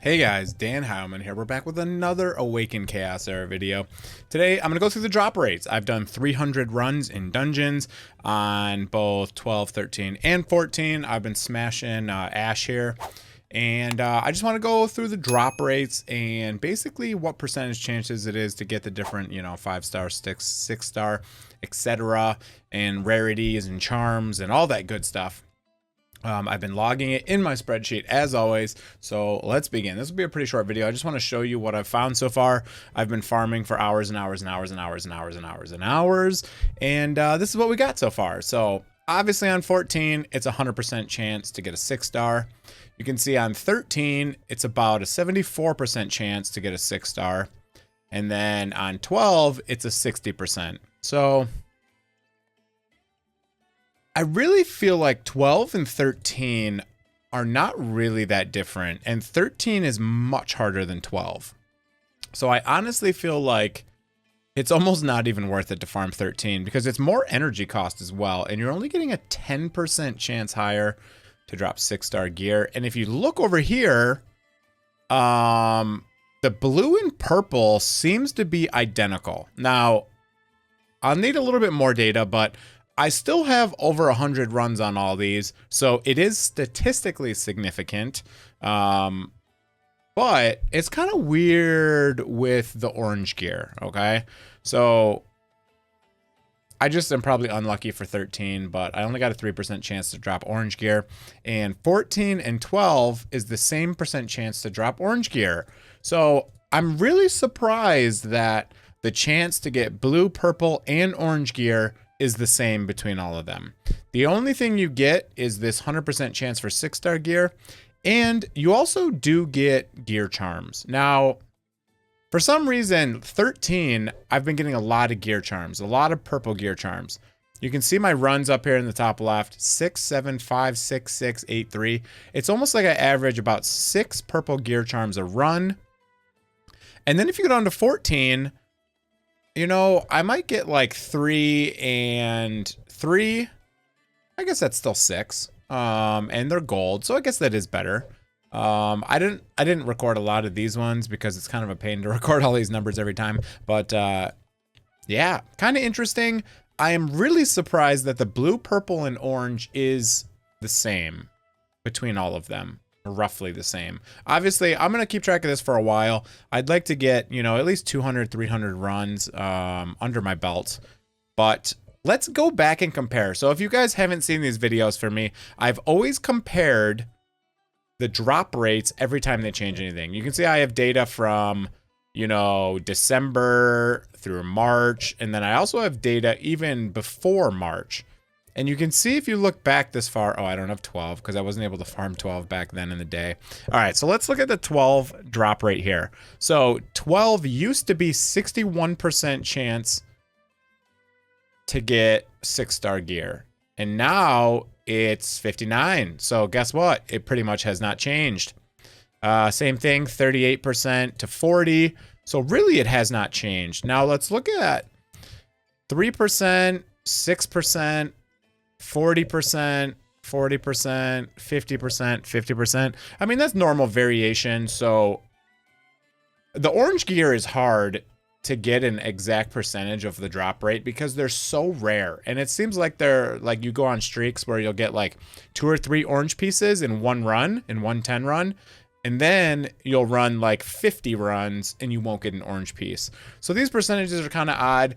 Hey guys, DanHeilman here. We're back with another Awaken Chaos Era video. Today, I'm going to go through the drop rates. I've done 300 runs in dungeons on both 12, 13, and 14. I've been smashing Ash here. And I just want to go through the drop rates and basically what percentage chances it is to get the different, 5-star, 6-star, etc. and rarities and charms and all that good stuff. I've been logging it in my spreadsheet as always, so let's begin. This will be a pretty short video. I just want to show you what I've found so far. I've been farming for hours and hours and hours and hours and hours and hours and hours, and this is what we got so far. So obviously on 14, it's a 100% chance to get a 6-star. You can see on 13, it's about a 74% chance to get a 6-star, and then on 12, it's a 60%. So I really feel like 12 and 13 are not really that different, and 13 is much harder than 12. So I honestly feel like it's almost not even worth it to farm 13 because it's more energy cost as well, and you're only getting a 10% chance higher to drop 6-star gear. And if you look over here, the blue and purple seems to be identical. Now, I'll need a little bit more data, but I still have over 100 runs on all these, so it is statistically significant, but it's kind of weird with the orange gear, okay? So I just am probably unlucky for 13, but I only got a 3% chance to drop orange gear, and 14 and 12 is the same percent chance to drop orange gear. So I'm really surprised that the chance to get blue, purple, and orange gear is the same between all of them. The only thing you get is this 100% chance for 6-star gear, and you also do get gear charms. Now, for some reason, 13, I've been getting a lot of gear charms, a lot of purple gear charms. You can see my runs up here in the top left, 6, 7, 5, 6, 6, 8, 3. It's almost like I average about 6 purple gear charms a run. And then if you go down to 14, I might get like 3 and 3. I guess that's still 6. And they're gold, so I guess that is better. I didn't record a lot of these ones because it's kind of a pain to record all these numbers every time. But yeah, kind of interesting. I am really surprised that the blue, purple, and orange is the same between all of them. Roughly the same. Obviously, I'm going to keep track of this for a while. I'd like to get, at least 200, 300 runs under my belt. But let's go back and compare. So if you guys haven't seen these videos for me, I've always compared the drop rates every time they change anything. You can see I have data from, December through March. And then I also have data even before March. And you can see if you look back this far, I don't have 12 because I wasn't able to farm 12 back then in the day. All right, so let's look at the 12 drop rate here. So 12 used to be 61% chance to get 6-star gear. And now it's 59. So guess what? It pretty much has not changed. Same thing, 38% to 40. So really it has not changed. Now let's look at 3%, 6%, 40%, 40%, 50%, 50%. I mean, that's normal variation. So the orange gear is hard to get an exact percentage of the drop rate because they're so rare. And it seems like they're like you go on streaks where you'll get like 2 or 3 orange pieces in one run, in one 10 run. And then you'll run like 50 runs and you won't get an orange piece. So these percentages are kind of odd.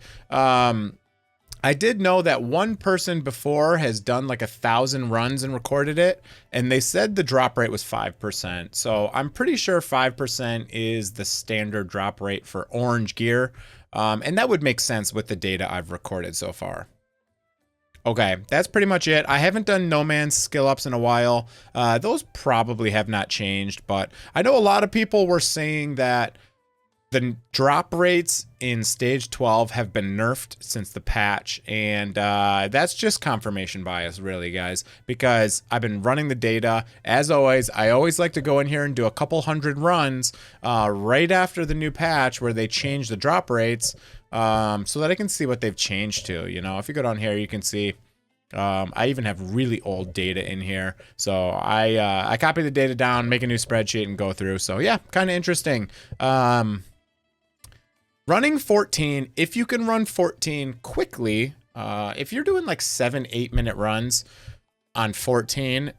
I did know that one person before has done like 1,000 runs and recorded it, and they said the drop rate was 5%. So I'm pretty sure 5% is the standard drop rate for orange gear, and that would make sense with the data I've recorded so far. Okay, that's pretty much it. I haven't done No Man's skill ups in a while. Those probably have not changed, but I know a lot of people were saying that the drop rates in stage 12 have been nerfed since the patch, and that's just confirmation bias, really, guys, because I've been running the data. As always, I always like to go in here and do a couple hundred runs right after the new patch where they change the drop rates so that I can see what they've changed to. If you go down here, you can see I even have really old data in here. So I copy the data down, make a new spreadsheet, and go through. So yeah, kind of interesting. Running 14, if you can run 14 quickly, if you're doing like 7-8 minute runs on 14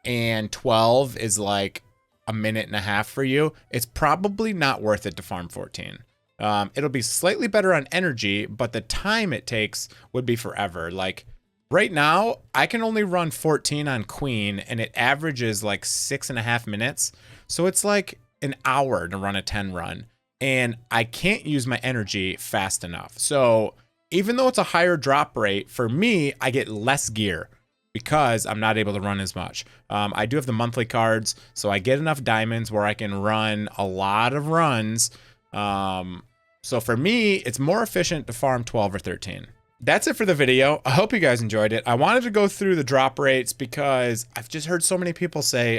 and 12 is like a minute and a half for you, it's probably not worth it to farm 14. It'll be slightly better on energy, but the time it takes would be forever. Like right now, I can only run 14 on Queen and it averages like 6.5 minutes. So it's like an hour to run a 10 run. And I can't use my energy fast enough. So even though it's a higher drop rate, for me, I get less gear because I'm not able to run as much. I do have the monthly cards, so I get enough diamonds where I can run a lot of runs. So for me, it's more efficient to farm 12 or 13. That's it for the video. I hope you guys enjoyed it. I wanted to go through the drop rates because I've just heard so many people say,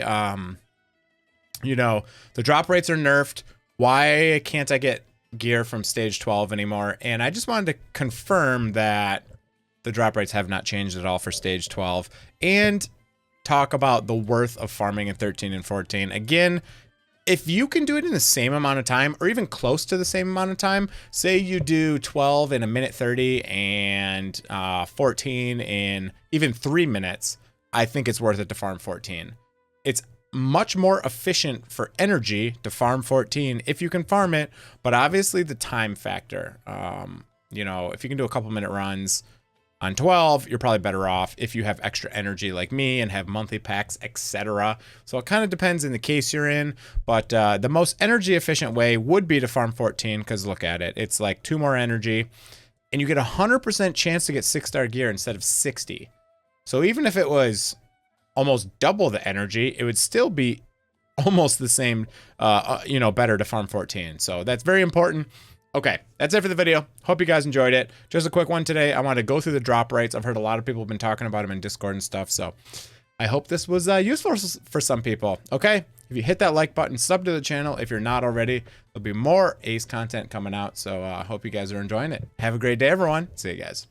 you know, the drop rates are nerfed. Why can't I get gear from stage 12 anymore? And I just wanted to confirm that the drop rates have not changed at all for stage 12 and talk about the worth of farming in 13 and 14. Again, if you can do it in the same amount of time or even close to the same amount of time, say you do 12 in a minute 30 and 14 in even 3 minutes, I think it's worth it to farm 14. It's much more efficient for energy to farm 14 if you can farm it, but obviously the time factor, you know, if you can do a couple minute runs on 12, you're probably better off if you have extra energy like me and have monthly packs, etc. So it kind of depends in the case you're in, but the most energy efficient way would be to farm 14 because look at it, it's like 2 more energy and you get 100% chance to get 6-star gear instead of 60. So even if it was almost double the energy, it would still be almost the same, you know, better to farm 14. So that's very important. Okay, that's it for the video. Hope you guys enjoyed it. Just a quick one today. I want to go through the drop rates. I've heard a lot of people have been talking about them in Discord and stuff. So I hope this was useful for some people. Okay, if you hit that like button, sub to the channel if you're not already. There'll be more Ace content coming out. So I hope you guys are enjoying it. Have a great day, everyone. See you guys.